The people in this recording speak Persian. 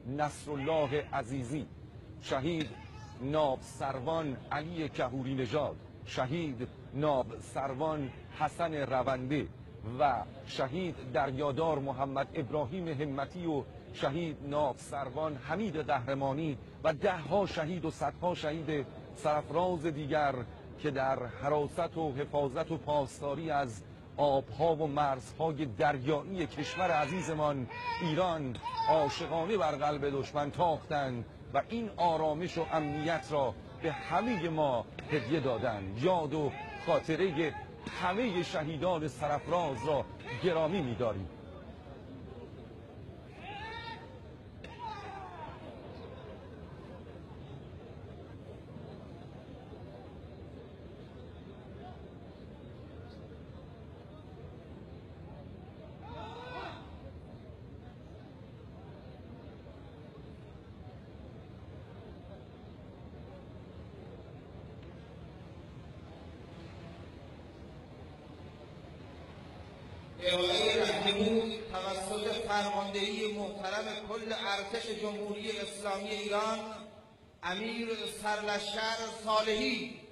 نصرالله عزیزی، شهید ناب سروان علی کهوری نژاد، شهید ناب سروان حسن رونده و شهید دریادار محمد ابراهیم همتی و شهید ناب سروان حمید قهرمانی و دهها شهید و صدها شهید سرفراز دیگر که در حراست و حفاظت و پاسداری از آبها و مرزهای دریایی کشور عزیزمان ایران عاشقانه بر قلب دشمن تاختند و این آرامش و امنیت را به همه ما هدیه دادند. یاد و خاطره همه شهیدان سرفراز را گرامی می‌داریم. ارائه رهنمود توسط فرماندهی محترم کل ارتش جمهوری اسلامی ایران امیر سرلشکر صالحی